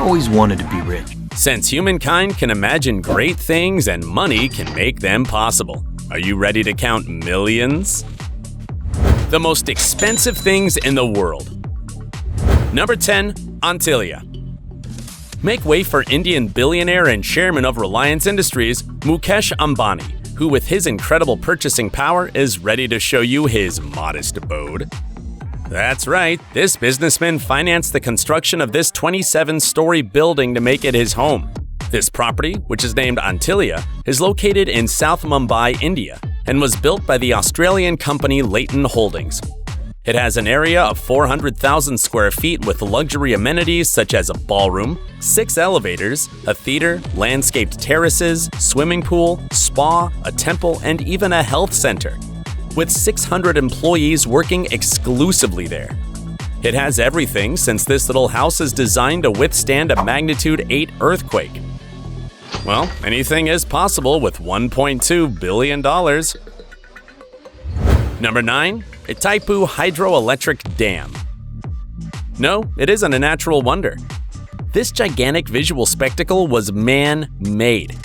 always wanted to be rich. Since humankind can imagine great things and money can make them possible. Are you ready to count millions? The most expensive things in the world. Number 10. Antilia. Make way for Indian billionaire and chairman of Reliance Industries, Mukesh Ambani, who with his incredible purchasing power is ready to show you his modest abode. That's right, this businessman financed the construction of this 27-story building to make it his home. This property, which is named Antilia, is located in South Mumbai, India, and was built by the Australian company Leighton Holdings. It has an area of 400,000 square feet with luxury amenities such as a ballroom, 6 elevators, a theater, landscaped terraces, swimming pool, spa, a temple, and even a health center, with 600 employees working exclusively there. It has everything since this little house is designed to withstand a magnitude 8 earthquake. Well, anything is possible with $1.2 billion. Number 9. Itaipu Hydroelectric Dam. No, it isn't a natural wonder. This gigantic visual spectacle was man-made,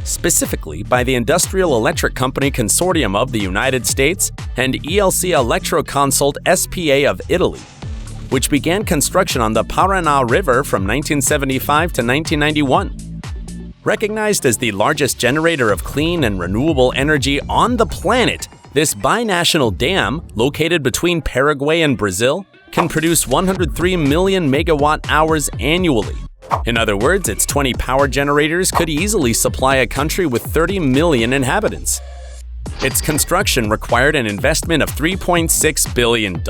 specifically by the Industrial Electric Company Consortium of the United States and ELC Electroconsult SPA of Italy, which began construction on the Parana River from 1975 to 1991. Recognized as the largest generator of clean and renewable energy on the planet, this binational dam, located between Paraguay and Brazil, can produce 103 million megawatt-hours annually. In other words, its 20 power generators could easily supply a country with 30 million inhabitants. Its construction required an investment of $3.6 billion.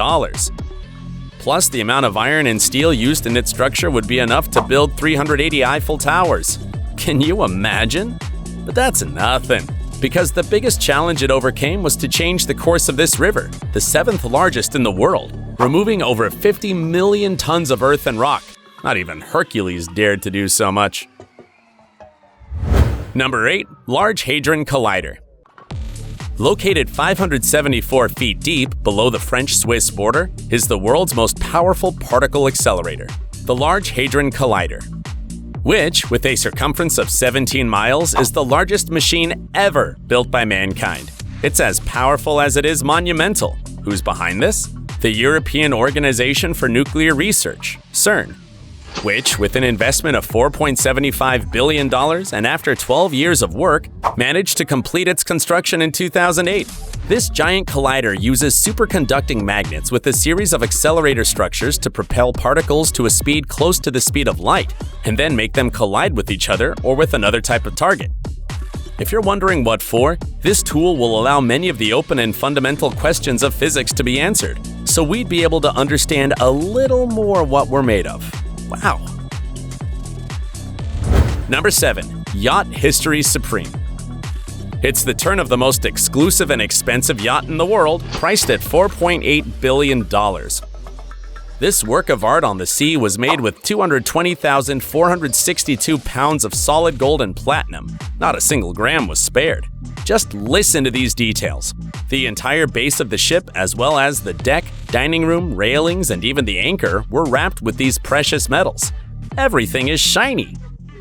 Plus, the amount of iron and steel used in its structure would be enough to build 380 Eiffel Towers. Can you imagine? But that's nothing, because the biggest challenge it overcame was to change the course of this river, the 7th largest in the world, removing over 50 million tons of earth and rock. Not even Hercules dared to do so much. Number 8. Large Hadron Collider. Located 574 feet deep below the French-Swiss border is the world's most powerful particle accelerator, the Large Hadron Collider, which, with a circumference of 17 miles, is the largest machine ever built by mankind. It's as powerful as it is monumental. Who's behind this? The European Organization for Nuclear Research, CERN, which, with an investment of $4.75 billion and after 12 years of work, managed to complete its construction in 2008. This giant collider uses superconducting magnets with a series of accelerator structures to propel particles to a speed close to the speed of light, and then make them collide with each other or with another type of target. If you're wondering what for, this tool will allow many of the open and fundamental questions of physics to be answered, so we'd be able to understand a little more what we're made of. Wow. Number 7. Yacht History Supreme. It's the turn of the most exclusive and expensive yacht in the world, priced at $4.8 billion. This work of art on the sea was made with 220,462 pounds of solid gold and platinum. Not a single gram was spared. Just listen to these details. The entire base of the ship, as well as the deck, dining room, railings, and even the anchor, were wrapped with these precious metals. Everything is shiny.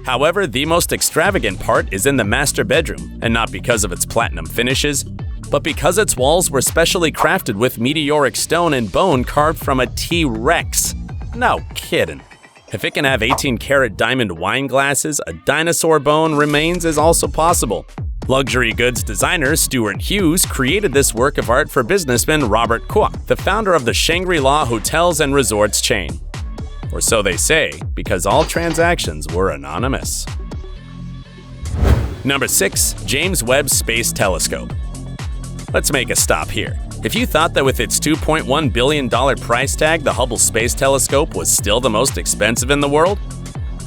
However, the most extravagant part is in the master bedroom, and not because of its platinum finishes, but because its walls were specially crafted with meteoric stone and bone carved from a T-Rex. No kidding. If it can have 18-karat diamond wine glasses, a dinosaur bone remains is also possible. Luxury goods designer Stuart Hughes created this work of art for businessman Robert Kwok, the founder of the Shangri-La Hotels and Resorts chain. Or so they say, because all transactions were anonymous. Number 6. James Webb Space Telescope. Let's make a stop here. If you thought that with its $2.1 billion price tag, the Hubble Space Telescope was still the most expensive in the world,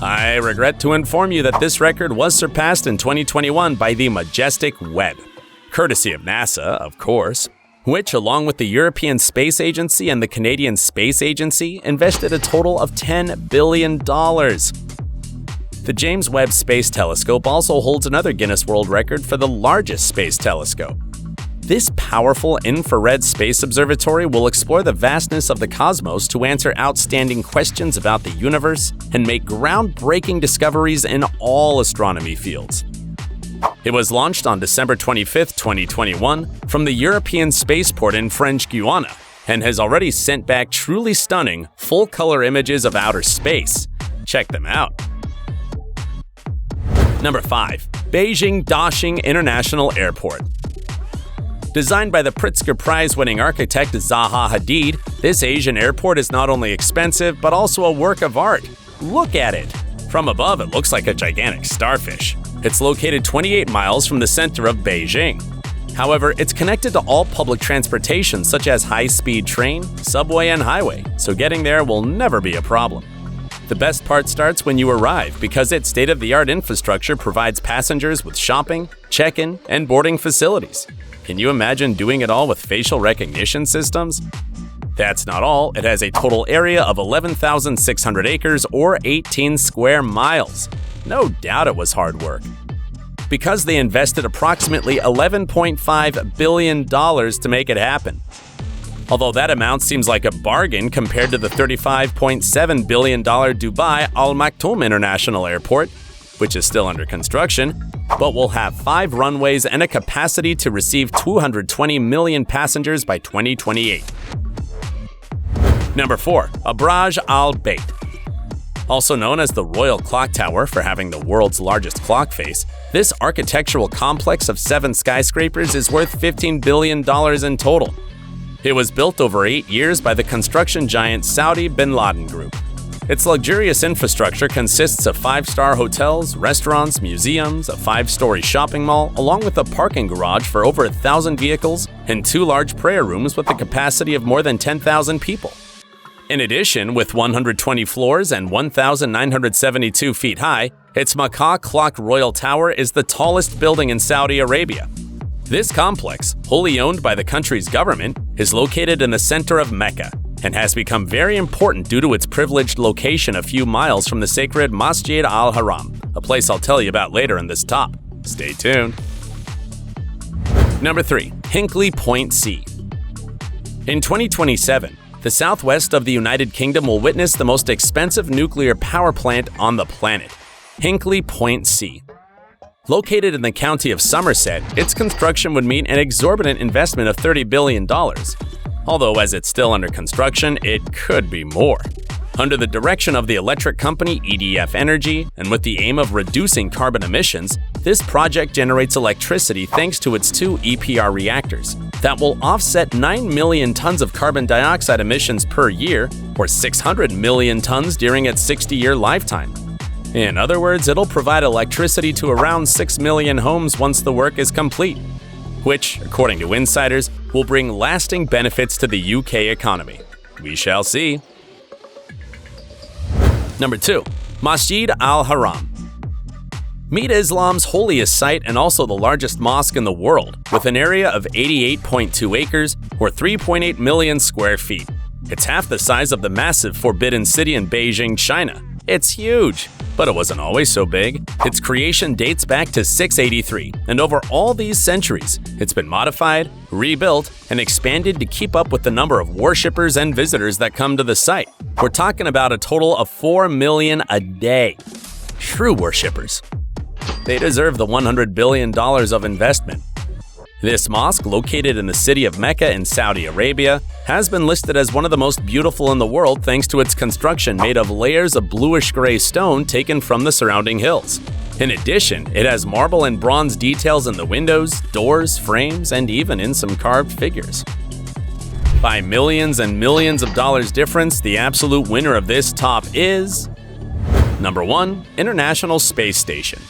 I regret to inform you that this record was surpassed in 2021 by the majestic Webb, courtesy of NASA, of course, which, along with the European Space Agency and the Canadian Space Agency, invested a total of $10 billion. The James Webb Space Telescope also holds another Guinness World Record for the largest space telescope. This powerful infrared space observatory will explore the vastness of the cosmos to answer outstanding questions about the universe and make groundbreaking discoveries in all astronomy fields. It was launched on December 25, 2021, from the European spaceport in French Guiana and has already sent back truly stunning, full-color images of outer space. Check them out. Number 5. Beijing Daxing International Airport. Designed by the Pritzker Prize-winning architect Zaha Hadid, this Asian airport is not only expensive, but also a work of art. Look at it! From above, it looks like a gigantic starfish. It's located 28 miles from the center of Beijing. However, it's connected to all public transportation such as high-speed train, subway, and highway, so getting there will never be a problem. The best part starts when you arrive because its state-of-the-art infrastructure provides passengers with shopping, check-in, and boarding facilities. Can you imagine doing it all with facial recognition systems? That's not all, it has a total area of 11,600 acres or 18 square miles. No doubt it was hard work. Because they invested approximately $11.5 billion to make it happen. Although that amount seems like a bargain compared to the $35.7 billion Dubai Al Maktoum International Airport, which is still under construction, but will have 5 runways and a capacity to receive 220 million passengers by 2028. Number 4. Abraj Al-Bait. Also known as the Royal Clock Tower for having the world's largest clock face, this architectural complex of 7 skyscrapers is worth $15 billion in total. It was built over 8 years by the construction giant Saudi Bin Laden Group. Its luxurious infrastructure consists of 5-star hotels, restaurants, museums, a 5-story shopping mall, along with a parking garage for over 1,000 vehicles and 2 large prayer rooms with a capacity of more than 10,000 people. In addition, with 120 floors and 1,972 feet high, its Makkah Clock Royal Tower is the tallest building in Saudi Arabia. This complex, wholly owned by the country's government, is located in the center of Mecca and has become very important due to its privileged location a few miles from the sacred Masjid al-Haram, a place I'll tell you about later in this top. Stay tuned. Number 3. Hinkley Point C. In 2027, the southwest of the United Kingdom will witness the most expensive nuclear power plant on the planet, Hinkley Point C. Located in the county of Somerset, its construction would mean an exorbitant investment of $30 billion. Although as it's still under construction, it could be more. Under the direction of the electric company EDF Energy, and with the aim of reducing carbon emissions, this project generates electricity thanks to its 2 EPR reactors that will offset 9 million tons of carbon dioxide emissions per year, or 600 million tons during its 60-year lifetime. In other words, it'll provide electricity to around 6 million homes once the work is complete, which, according to insiders, will bring lasting benefits to the UK economy. We shall see. Number 2. Masjid al-Haram. Meet Islam's holiest site and also the largest mosque in the world, with an area of 88.2 acres or 3.8 million square feet. It's half the size of the massive Forbidden City in Beijing, China. It's huge, but it wasn't always so big. Its creation dates back to 683, and over all these centuries, it's been modified, rebuilt, and expanded to keep up with the number of worshippers and visitors that come to the site. We're talking about a total of 4 million a day. True worshippers. They deserve the $100 billion of investment. This mosque, located in the city of Mecca in Saudi Arabia, has been listed as one of the most beautiful in the world thanks to its construction made of layers of bluish-gray stone taken from the surrounding hills. In addition, it has marble and bronze details in the windows, doors, frames, and even in some carved figures. By millions and millions of dollars difference, the absolute winner of this top is... Number 1. International Space Station.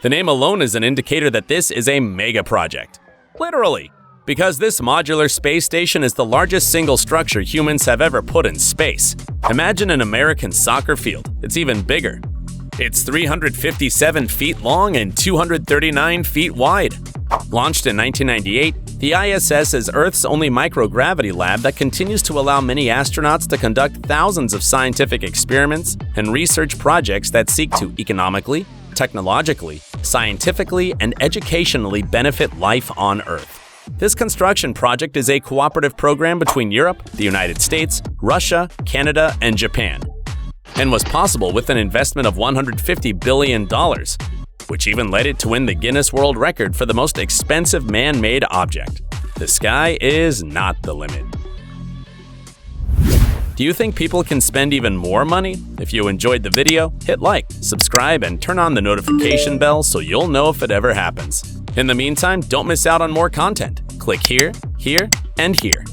The name alone is an indicator that this is a mega project. Literally, because this modular space station is the largest single structure humans have ever put in space. Imagine an American soccer field. It's even bigger. It's 357 feet long and 239 feet wide. Launched in 1998, the ISS is Earth's only microgravity lab that continues to allow many astronauts to conduct thousands of scientific experiments and research projects that seek to economically, technologically, scientifically and educationally benefit life on Earth. This construction project is a cooperative program between Europe, the United States, Russia, Canada, and Japan, and was possible with an investment of $150 billion, which even led it to win the Guinness World Record for the most expensive man-made object. The sky is not the limit. Do you think people can spend even more money? If you enjoyed the video, hit like, subscribe, and turn on the notification bell so you'll know if it ever happens. In the meantime, don't miss out on more content. Click here, here, and here.